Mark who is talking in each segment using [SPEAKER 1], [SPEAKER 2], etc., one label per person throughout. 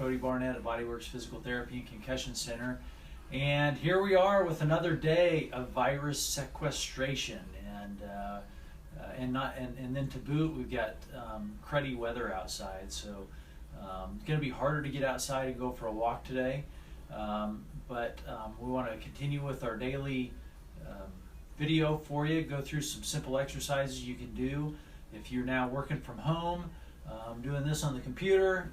[SPEAKER 1] Cody Barnett at Bodyworks Physical Therapy and Concussion Center. And here we are with another day of virus sequestration. And then to boot, we've got cruddy weather outside. So it's going to be harder to get outside and go for a walk today. But we want to continue with our daily video for you, go through some simple exercises you can do. If you're now working from home, doing this on the computer,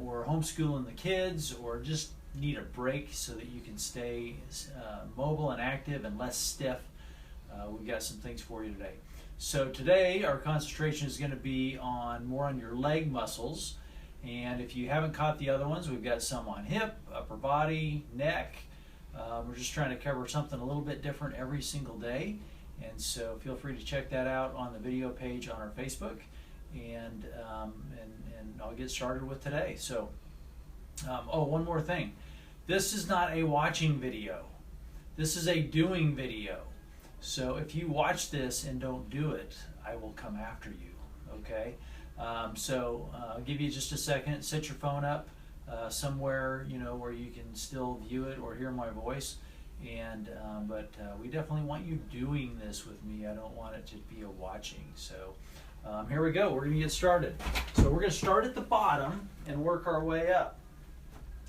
[SPEAKER 1] or homeschooling the kids, or just need a break so that you can stay mobile and active and less stiff, we've got some things for you today. So today our concentration is going to be more on your leg muscles, and if you haven't caught the other ones, we've got some on hip, upper body, neck. We're just trying to cover something a little bit different every single day, and so feel free to check that out on the video page on our Facebook, and I'll get started with today. So oh, one more thing, this is not a watching video, this is a doing video. So if you watch this and don't do it, I will come after you, okay? So I'll give you just a second, set your phone up somewhere, where you can still view it or hear my voice. And but we definitely want you doing this with me. I don't want it to be a watching. So here we go. We're going to get started. So we're going to start at the bottom and work our way up.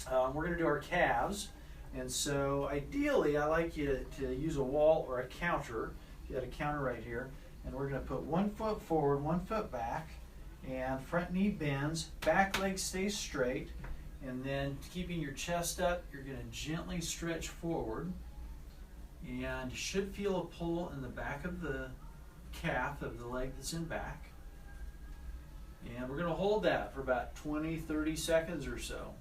[SPEAKER 1] We're going to do our calves. And so ideally, I like you to use a wall or a counter. You had a counter right here. And we're going to put 1 foot forward, 1 foot back, and front knee bends, back leg stays straight. And then keeping your chest up, you're going to gently stretch forward. And you should feel a pull in the back of the calf of the leg that's in back. And we're going to hold that for about 20-30 seconds or so.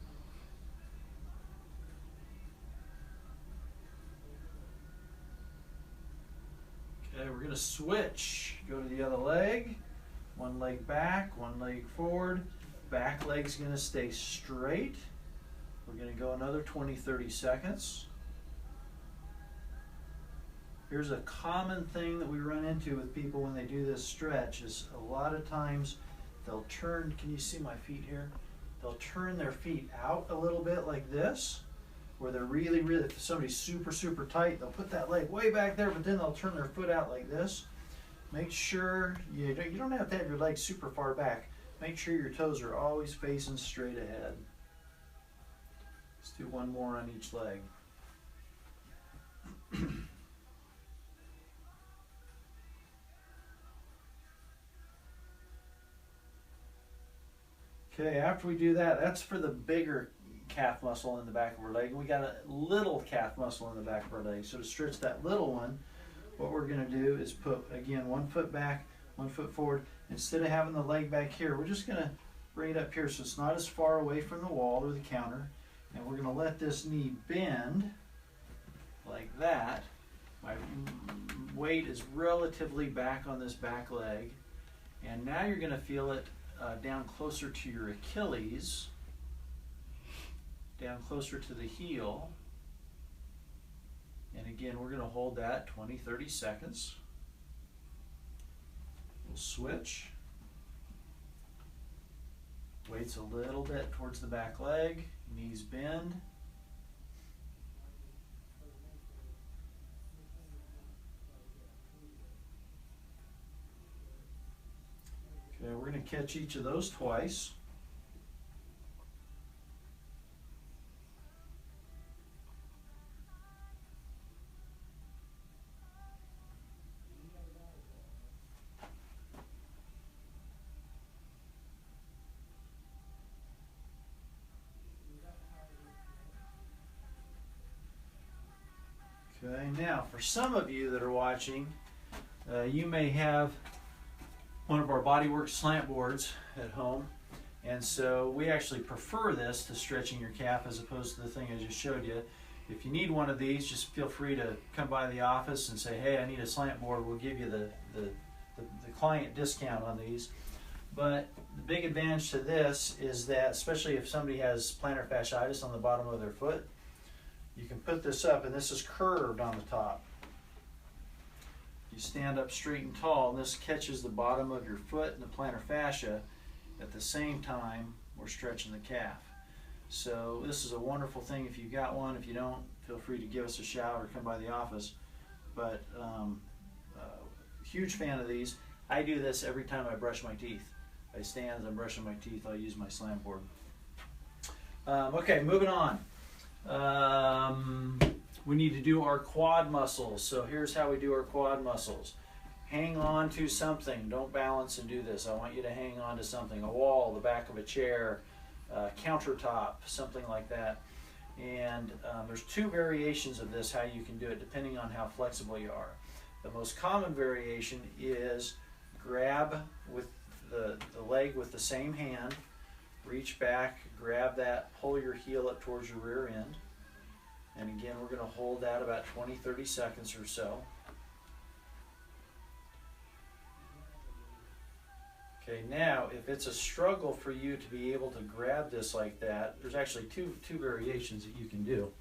[SPEAKER 1] Okay, we're going to switch. Go to the other leg. One leg back, one leg forward. Back leg's going to stay straight. We're going to go another 20-30 seconds. Here's a common thing that we run into with people when they do this stretch is a lot of times they'll turn, can you see my feet here? They'll turn their feet out a little bit like this, where they're really, if somebody's super, super tight, they'll put that leg way back there, but then they'll turn their foot out like this. Make sure you don't have to have your legs super far back. Make sure your toes are always facing straight ahead. Let's do one more on each leg. Okay, after we do that, that's for the bigger calf muscle in the back of our leg. We got a little calf muscle in the back of our leg. So to stretch that little one, what we're going to do is put, again, 1 foot back, 1 foot forward. Instead of having the leg back here, we're just going to bring it up here so it's not as far away from the wall or the counter. And we're going to let this knee bend like that. My weight is relatively back on this back leg. And now you're going to feel it down closer to your Achilles, down closer to the heel. And again, we're going to hold that 20-30 seconds. We'll switch. Weight's a little bit towards the back leg, knees bend. Okay, we're going to catch each of those twice. Okay, now for some of you that are watching, you may have one of our Bodyworks slant boards at home, and so we actually prefer this to stretching your calf as opposed to the thing I just showed you. If you need one of these, just feel free to come by the office and say, hey, I need a slant board. We'll give you the client discount on these. But the big advantage to this is that, especially if somebody has plantar fasciitis on the bottom of their foot, you can put this up, and this is curved on the top. You stand up straight and tall, and this catches the bottom of your foot and the plantar fascia at the same time we're stretching the calf. So this is a wonderful thing if you've got one. If you don't, feel free to give us a shout or come by the office. But huge fan of these. I do this every time I brush my teeth. I stand as I'm brushing my teeth, I'll use my slam board. Okay, moving on. We need to do our quad muscles. So here's how we do our quad muscles. Hang on to something. Don't balance and do this. I want you to hang on to something. A wall, the back of a chair, countertop, something like that. And there's two variations of this, how you can do it, depending on how flexible you are. The most common variation is grab with the leg with the same hand, reach back, grab that, pull your heel up towards your rear end. And again, we're going to hold that about 20-30 seconds or so. Okay, now if it's a struggle for you to be able to grab this like that, there's actually two variations that you can do.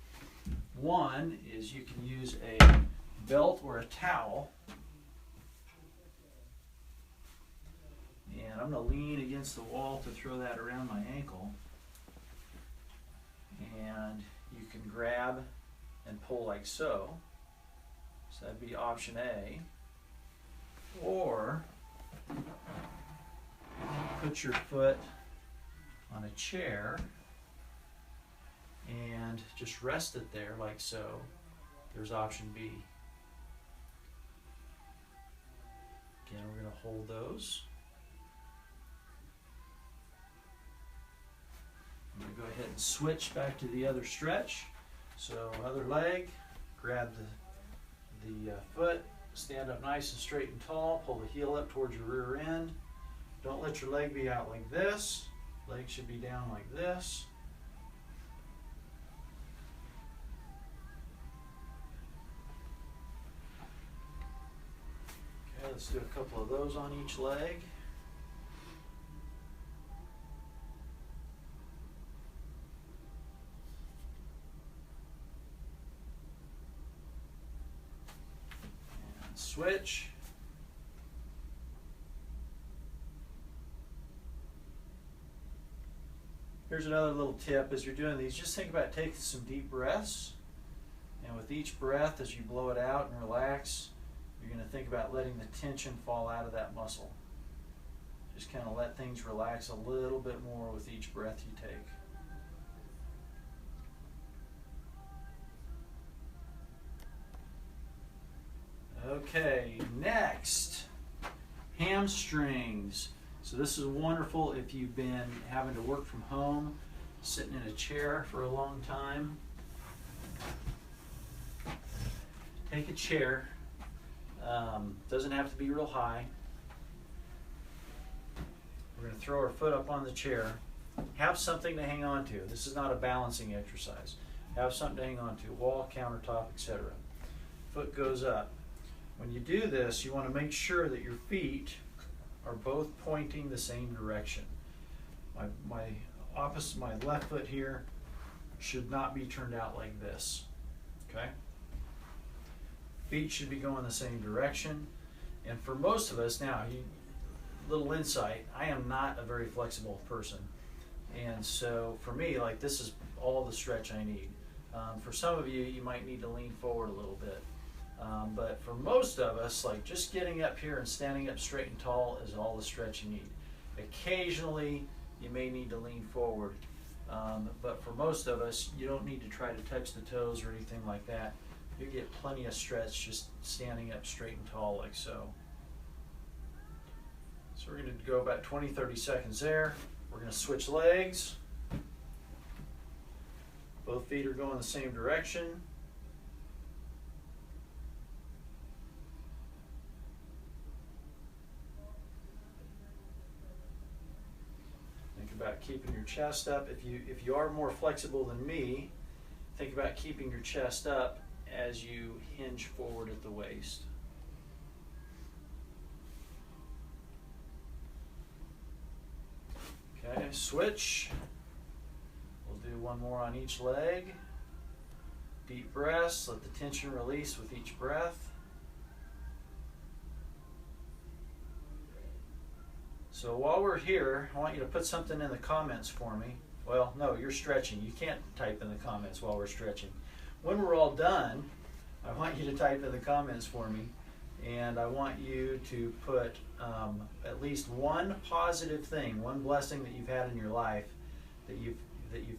[SPEAKER 1] One is you can use a belt or a towel. And I'm going to lean against the wall to throw that around my ankle. And you can grab and pull like so. So that'd be option A. Or put your foot on a chair and just rest it there like so. There's option B. Again, we're going to hold those. I'm going to go ahead and switch back to the other stretch. So other leg, grab the foot, stand up nice and straight and tall, pull the heel up towards your rear end. Don't let your leg be out like this. Leg should be down like this. Okay, let's do a couple of those on each leg. Switch. Here's another little tip as you're doing these. Just think about taking some deep breaths. And with each breath, as you blow it out and relax, you're going to think about letting the tension fall out of that muscle. Just kind of let things relax a little bit more with each breath you take. Okay, next, hamstrings. So this is wonderful if you've been having to work from home, sitting in a chair for a long time. Take a chair, doesn't have to be real high. We're going to throw our foot up on the chair. Have something to hang on to. This is not a balancing exercise. Have something to hang on to, wall, countertop, etc. Foot goes up. When you do this, you want to make sure that your feet are both pointing the same direction. My left foot here should not be turned out like this. Okay? Feet should be going the same direction. And for most of us, now, little insight, I am not a very flexible person. And so for me, like, this is all the stretch I need. For some of you, you might need to lean forward a little bit. But for most of us, like, just getting up here and standing up straight and tall is all the stretch you need. Occasionally, you may need to lean forward. But for most of us, you don't need to try to touch the toes or anything like that. You get plenty of stretch just standing up straight and tall like so. So we're going to go about 20-30 seconds there. We're going to switch legs. Both feet are going the same direction. About keeping your chest up. If you are more flexible than me, think about keeping your chest up as you hinge forward at the waist. Okay, switch. We'll do one more on each leg. Deep breaths, let the tension release with each breath. So while we're here, I want you to put something in the comments for me. Well, no, you're stretching. You can't type in the comments while we're stretching. When we're all done, I want you to type in the comments for me, and I want you to put at least one positive thing, one blessing that you've had in your life that you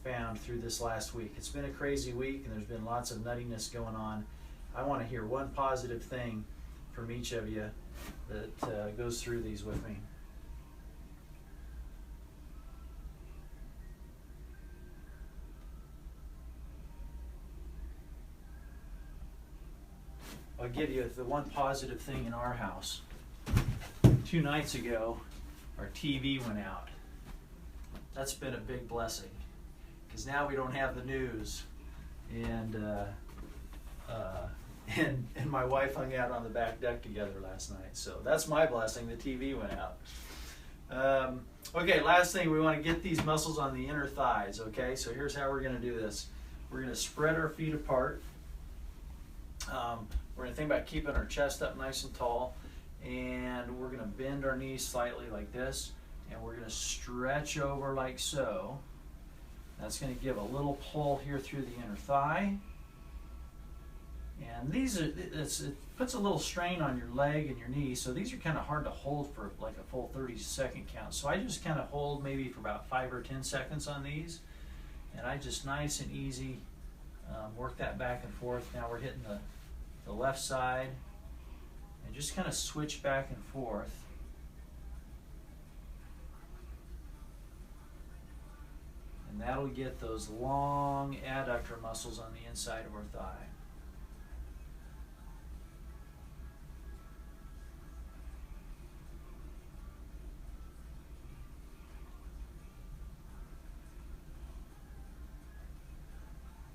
[SPEAKER 1] found through this last week. It's been a crazy week, and there's been lots of nuttiness going on. I want to hear one positive thing from each of you that goes through these with me. I'll give you the one positive thing in our house. 2 nights ago, our TV went out. That's been a big blessing, because now we don't have the news. And my wife hung out on the back deck together last night. So that's my blessing, the TV went out. Okay, last thing, we want to get these muscles on the inner thighs, okay? So here's how we're going to do this. We're going to spread our feet apart. We're going to think about keeping our chest up nice and tall, and we're going to bend our knees slightly like this, and we're going to stretch over like so. That's going to give a little pull here through the inner thigh. And it puts a little strain on your leg and your knee, so these are kind of hard to hold for like a full 30-second count. So I just kind of hold maybe for about 5 or 10 seconds on these, and I just nice and easy work that back and forth. Now we're hitting the left side, and just kind of switch back and forth. And that'll get those long adductor muscles on the inside of our thigh.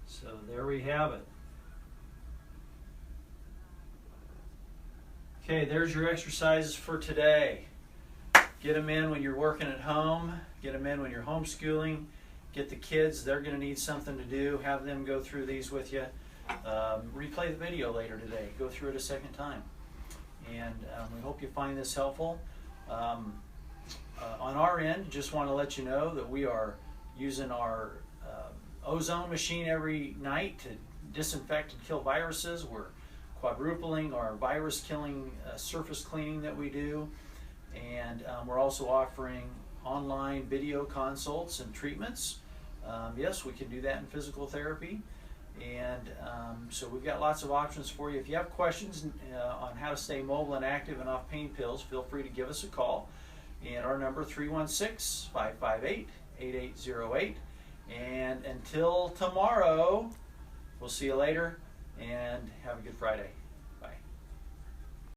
[SPEAKER 1] So there we have it. Okay, there's your exercises for today. Get them in when you're working at home. Get them in when you're homeschooling. Get the kids, they're going to need something to do. Have them go through these with you. Replay the video later today. Go through it a second time. And we hope you find this helpful. On our end, just want to let you know that we are using our ozone machine every night to disinfect and kill viruses. We're quadrupling our virus killing surface cleaning that we do, and we're also offering online video consults and treatments. Yes, we can do that in physical therapy, and so we've got lots of options for you. If you have questions on how to stay mobile and active and off pain pills, feel free to give us a call, and our number 316-558-8808. And until tomorrow, we'll see you later, and have a good Friday.